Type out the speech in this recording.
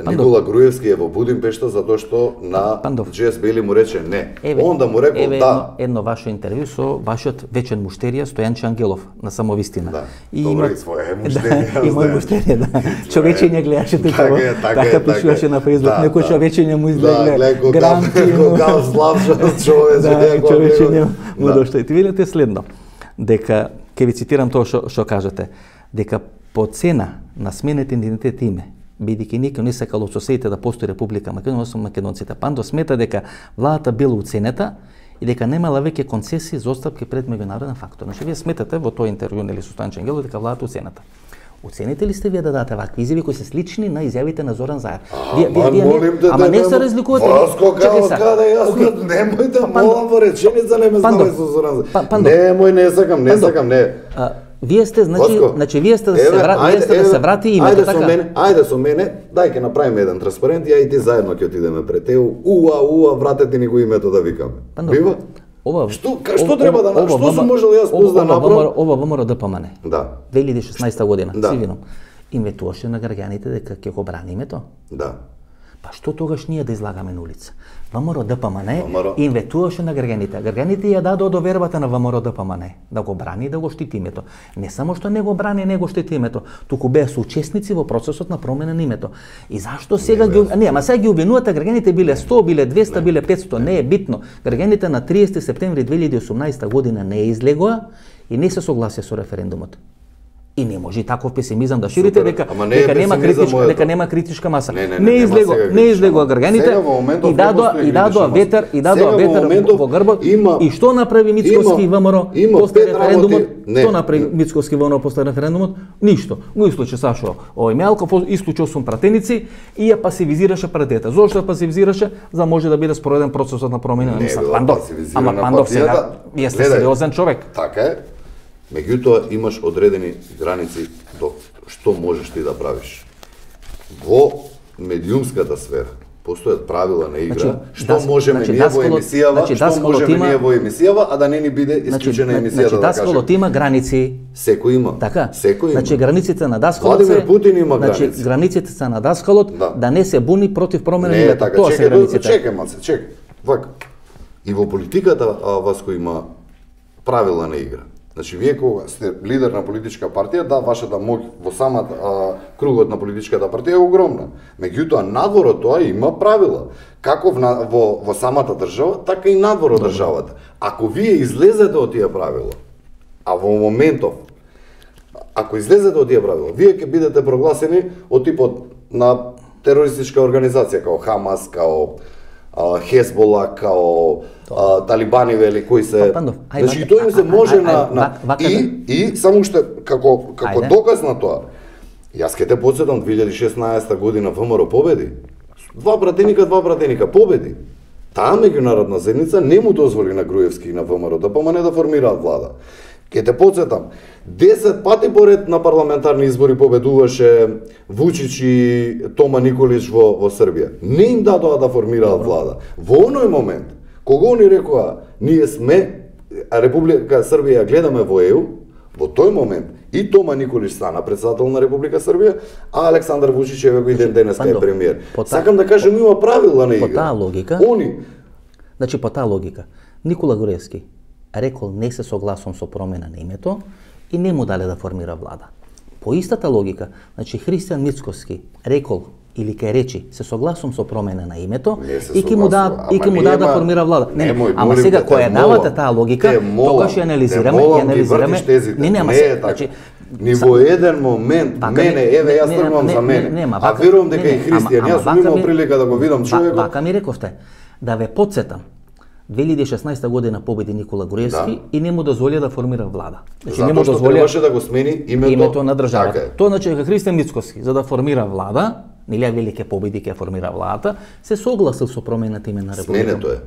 Никола Груевски е во Будимпешта затоа што на Джес Бели му рече не. Онда му рекол да. Едно ваше интервју со вашиот вечен муштерија Стојанче Ангелов на Самовистина. Да. Добро и своја муштерија. И мој муштерија, да. Човечење гледаше тука. Така пишуваше на Фејсбук, некој човечење му излегле. Гранти кога славшо човече. Човечење му дошто. И ти видите следно, дека ќе ви цитирам тоа што кажете, дека по цена на сменет идентитет име, бидејќи никој не сакал од соседите да постои Република Македонија, освен македонците, Пандов смета дека владата била уценета и дека немала веќе концесии за отстапки пред меѓународен фактор. Значи вие сметате во тој интервју нели со Стојанче Ангелов дека владата уценета. Оцените ли сте вие да дадете вакви изјави кои се слични на изјавите на Зоран Заев? Ама не се разликувате. Каде јас немој да молам во реченица не ме стави со Зоран Заев. Немој, не сакам, не. Вие сте, значи вие сте да се врати името, така? Ајде со мене, дај ќе направиме еден транспарент, ја и ти заедно ќе отидеме пред теу. Вратете ни го името да викаме. Бива? Што треба да направам? Што сум можел јас да направам? Ова ВМРО ДПМН. Да. 2016 година, Сивином. Иметуваше на граѓаните дека ќе го брани името? Да. Па што тогаш ние да излагаме на улица? ВМРО ДПМН инветуваше на граѓаните. Граѓаните ја дадоа довербата на ВМРО ДПМН да го брани и да го штити името. Не само што не го брани, не го штити името, туку беа соучесници во процесот на промена на името. И зашто сега сега ги обвинувате граѓаните биле 100, биле 200, биле 500, не е битно. Граѓаните на 30 септември 2018 година не излегоа и не се согласија со референдумот. И не може таков песимизам да ширите дека нема критичка маса. Не излегоа граѓаните и дадоа ветер во грбот. И што направи Мицкоски и ВМРО после референдумот? Што направи Мицкоски и ВМРО после референдумот? Ништо. Го исклучи Сашо Мелков, исклучи 8 пратеници и ја пасивизираше партијата. Зошто ја пасивизираше? За може да биде спроведен процесот на промена на мисла. Пандов сега, вие сте сериозен човек. Така е. Меѓутоа имаш одредени граници до што можеш ти да правиш. Во медиумската сфера постојат правила на игра, што можеме ние во емисијава, а да не ни биде исклучена емисијата, да кажем. Даскалот има граници. Секој има. Така. Секој има. Значи границите на Даскалот Владимир Путин има граници. Значи границите се на Даскалот да не се буни против промена на името. Тоа се границите. Чекај. Вака. И во политиката Васко има правила на игра. Значи, вие кога сте лидер на политичка партија, да, вашата моќ во самата кругот на политичката партија е огромна. Меѓутоа, надвор од тоа има правила. Како во самата држава, така и надвор од државата. Ако вие излезете од тие правила, а во моментов, ако излезете од тие правила, вие ќе бидете прогласени од типот на терористичка организација, као Хамас, као Хезбола, као талибани вели кои се. Значи тоа им се може и само уште како доказ на тоа. Јас ќе те потсетам 2016 година ВМРО победи. Два пратеника победи. Таа меѓународна заедница не му дозволи на Груевски и на ВМРО да формираат влада. Ќе те потсетам, 10 пати поред на парламентарни избори победуваше Вучич и Тома Николич во Србија. Не им дадоа да формираат влада. Во оној момент, кога они рекоа, ние сме, Република Србија гледаме во ЕУ, во тој момент и Тома Николич стана председател на Република Србија, а Александар Вучич еве го и денеска е премиер. Сакам да кажам, има правила на игра. По таа логика, значи по таа логика, Никола Груевски рекол не се согласувам со промена на името и не му дале да формира влада. По истата логика, значи Христијан Мицкоски рекол или ке речи се согласувам со промена на името и ќе му да формира влада. Ама сега која давате таа логика, тогаш ја анализираме. Ни во еден момент, еве јас тргнам за мене, а верувам дека и Христијан, јас сум имал прилика да го видам човекот. Вака ми рековте, да ве потсетам, 2016 година победи Никола Груевски и не му дозволи да формира влада. Значи не му дозволи да го смени името на државата. Тоа значи дека Христијан Мицкоски за да формира влада, нели велике победи ќе формира владата, се согласил со промената име на република. Сменето е.